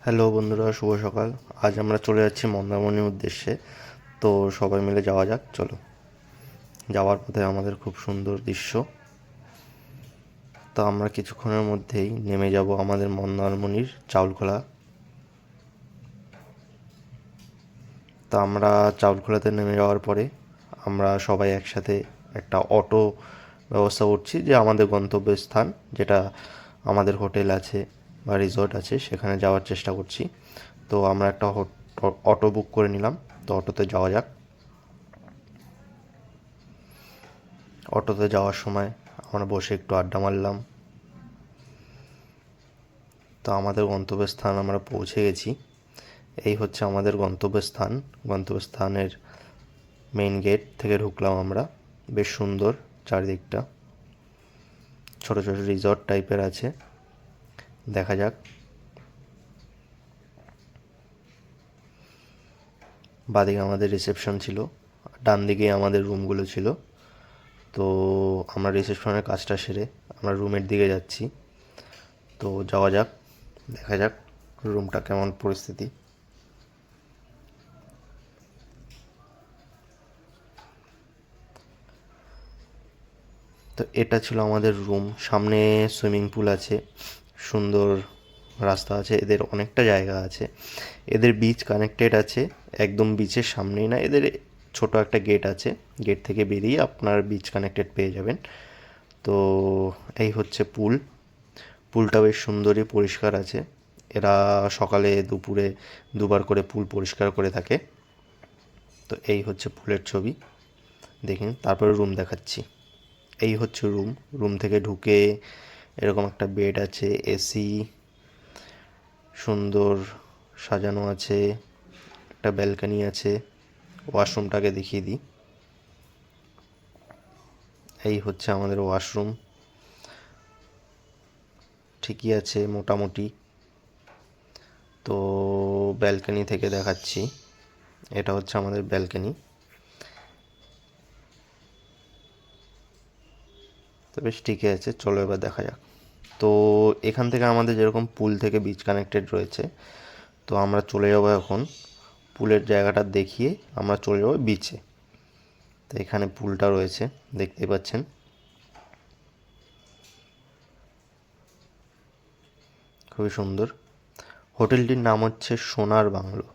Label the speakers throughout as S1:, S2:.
S1: Hello বন্ধুরা, শুভ সকাল। আজ আমরা চলে যাচ্ছি মন্দারমণির উদ্দেশ্যে। তো সবাই মিলে যাওয়া যাক, চলো। যাওয়ার পথে আমাদের খুব সুন্দর দৃশ্য। তো আমরা কিছুক্ষণের মধ্যেই নেমে যাব আমাদের মন্দারমণির চাউলখোলা। তো আমরা চাউলখোলাতে নেমে যাওয়ার পরে আমরা সবাই একসাথে একটা অটো ব্যবস্থা করছি, যে আমাদের গন্তব্যস্থান, যেটা আমাদের হোটেল আছে বা রিসর্ট আছে, সেখানে যাওয়ার চেষ্টা করছি। তো আমরা একটা অটো বুক করে নিলাম। তো অটোতে যাওয়া যাক। অটোতে যাওয়ার সময় আমরা বসে একটু আড্ডা মারলাম। তো আমাদের গন্তব্যস্থান আমরা পৌঁছে গেছি। এই হচ্ছে আমাদের গন্তব্যস্থান। গন্তব্যস্থানের মেইন গেট থেকে ঢুকলাম আমরা। বেশ সুন্দর চারিদিকটা, ছোট ছোট রিসর্ট টাইপের আছে। দেখা যাক। বাদিকে আমাদের রিসেপশন ছিল, ডান দিকে আমাদের রুমগুলো ছিল। তো আমরা রিসেপশনের কাজটা সেরে আমরা রুমের দিকে যাচ্ছি। তো যাওয়া যাক, দেখা যাক রুমটা কেমন পরিস্থিতি। তো এটা ছিল আমাদের রুম। সামনে সুইমিং পুল আছে, সুন্দর রাস্তা আছে, এদের অনেকটা জায়গা আছে। এদের বিচ কানেক্টেড আছে, একদম বিচের সামনেই না, এদের ছোট একটা গেট আছে। গেট থেকে বেরিয়ে আপনার বিচ কানেক্টেড পেয়ে যাবেন। তো এই হচ্ছে পুল। পুলটা বেশ সুন্দরই পরিষ্কার আছে। এরা সকালে দুপুরে দুবার করে পুল পরিষ্কার করে থাকে। তো এই হচ্ছে পুলের ছবি, দেখুন। তারপরে রুম দেখাচ্ছি। এই হচ্ছে রুম। রুম থেকে ঢুকে এরকম একটা বেড আছে, এসি সুন্দর সাজানো আছে, একটা ব্যালকনি আছে। ওয়াশরুমটাকে দেখিয়ে দিই। এই হচ্ছে আমাদের ওয়াশরুম। ঠিকই আছে মোটামুটি। তো ব্যালকনি থেকে দেখাচ্ছি। এটা হচ্ছে আমাদের ব্যালকনি। তো বেশ ঠিকই আছে, চলো এবার দেখা যাক। তো এখান থেকে আমাদের যেরকম পুল থেকে বিচ কানেক্টেড রয়েছে, তো আমরা চলে যাবো এখন পুলের জায়গাটা দেখিয়ে আমরা চলে যাবো বিচে। তো এখানে পুলটা রয়েছে, দেখতেই পাচ্ছেন। খুবই সুন্দর। হোটেলটির নাম হচ্ছে সোনার বাংলো।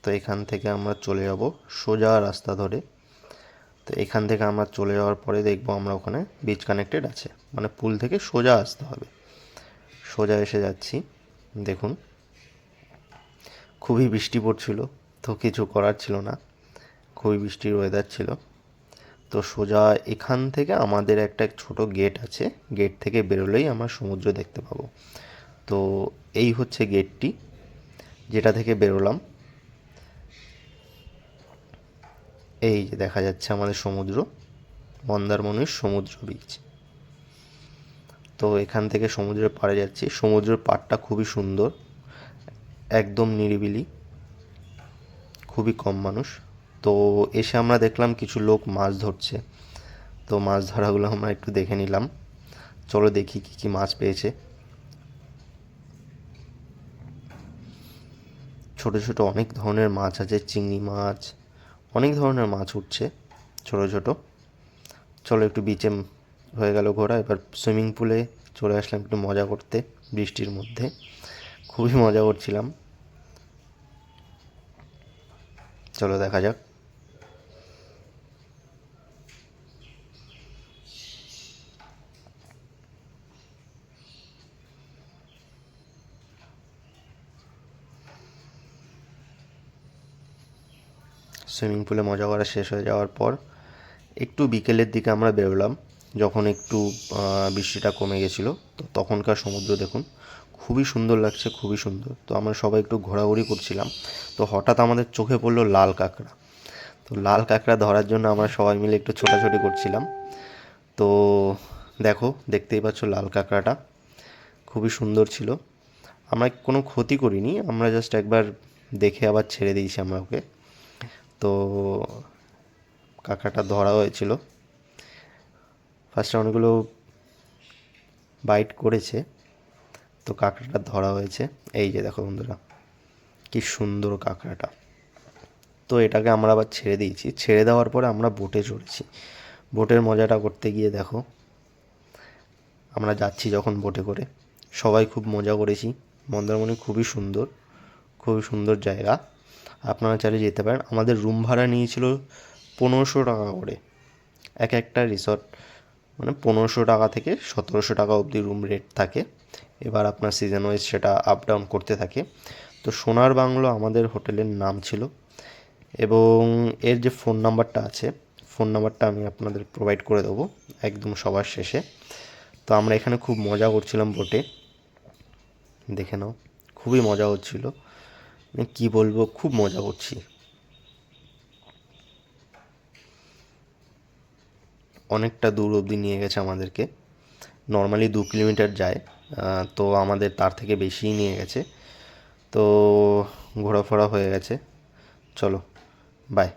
S1: তো এখান থেকে আমরা চলে যাব সোজা রাস্তা ধরে। তো এখান থেকে আমরা চলে যাওয়ার পরে দেখবো আমরা ওখানে বিচ কানেক্টেড আছে, মানে পুল থেকে সোজা আসতে হবে। সোজা এসে যাচ্ছি, দেখুন। খুবই বৃষ্টি পড়ছিল, তো কিছু করার ছিল না, খুবই বৃষ্টির ওয়েদার ছিল। তো সোজা এখান থেকে আমাদের একটা ছোট গেট আছে, গেট থেকে বেরোলেই আমরা সমুদ্র দেখতে পাবো। তো এই হচ্ছে গেটটি, যেটা থেকে বেরোলাম। এই যে দেখা যাচ্ছে আমাদের সমুদ্র, মন্দারমণির সমুদ্র বিচ। তো এখান থেকে সমুদ্রের পাড়ে যাচ্ছি। সমুদ্রের পাড়টা খুবই সুন্দর, একদম নিরিবিলি, খুবই কম মানুষ। তো এসে আমরা দেখলাম কিছু লোক মাছ ধরছে। তো মাছ ধরাগুলো আমরা একটু দেখে নিলাম। চলো দেখি কী কী মাছ পেয়েছে। ছোট ছোট অনেক ধরনের মাছ আছে, চিংড়ি মাছ, অনেক ধরনের মাছ উঠছে ছোট ছোট। চলো একটু বিচে হয়ে গেল ঘোরা, এবার সুইমিং পুলে চলে আসলাম একটু মজা করতে বৃষ্টির মধ্যে। খুবই মজা করছিলাম। চলো দেখা যাক। সুইমিং পুলে মজা করা শেষ হয়ে যাওয়ার পর একটু বিকেলের দিকে আমরা বেরোলাম, যখন একটু বৃষ্টিটা কমে গেছিলো। তো তখনকার সমুদ্র দেখুন, খুবই সুন্দর লাগছে, খুবই সুন্দর। তো আমরা সবাই একটু ঘোরাঘুরি করছিলাম। তো হঠাৎ আমাদের চোখে পড়লো লাল কাঁকড়া। তো লাল কাঁকড়া ধরার জন্য আমরা সবাই মিলে একটু ছোটাছুটি করছিলাম। তো দেখো, দেখতেই পাচ্ছ লাল কাঁকড়াটা খুবই সুন্দর ছিল। আমরা কোনো ক্ষতি করিনি, আমরা জাস্ট একবার দেখে আবার ছেড়ে দিয়েছি আমরা ওকে। তো কাঁকড়াটা ধরা হয়েছিল। ফার্স্টে অনেকগুলো বাইট করেছে, তো কাঁকড়াটা ধরা হয়েছে, এই যে দেখো বন্ধুরা কি সুন্দর কাঁকড়াটা। তো এটাকে আমরা আবার ছেড়ে দিয়েছি, ছেড়ে দেওয়ার পরে আমরা বোটে চড়েছি। বোটের মজাটা করতে গিয়ে দেখো আমরা যাচ্ছি যখন বোটে করে, সবাই খুব মজা করেছি। মন্দারমণি খুবই সুন্দর, খুবই সুন্দর জায়গা, আপনারা চাইলে যেতে পারেন। আমাদের রুম ভাড়া নিয়েছিল 1500 টাকা করে, এক একটা রিসর্ট মানে 1500 টাকা থেকে 1700 টাকা অবধি রুম রেট থাকে। এবার আপনার সিজন ওয়াইজ সেটা আপ ডাউন করতে থাকে। তো সোনার বাংলো আমাদের হোটেলের নাম ছিল, এবং এর যে ফোন নাম্বারটা আছে, ফোন নাম্বারটা আমি আপনাদের প্রোভাইড করে দেবো একদম সবার শেষে। তো আমরা এখানে খুব মজা করছিলাম বোটে, দেখে নাও খুবই মজা হচ্ছিল, মানে কী বলবো, খুব মজা করছি। অনেকটা দূর অবধি নিয়ে গেছে আমাদেরকে, নর্মালি 2 কিলোমিটার যায়, তো আমাদের তার থেকে বেশিই নিয়ে গেছে। তো ঘোরাফেরা হয়ে গেছে, চলো বাই।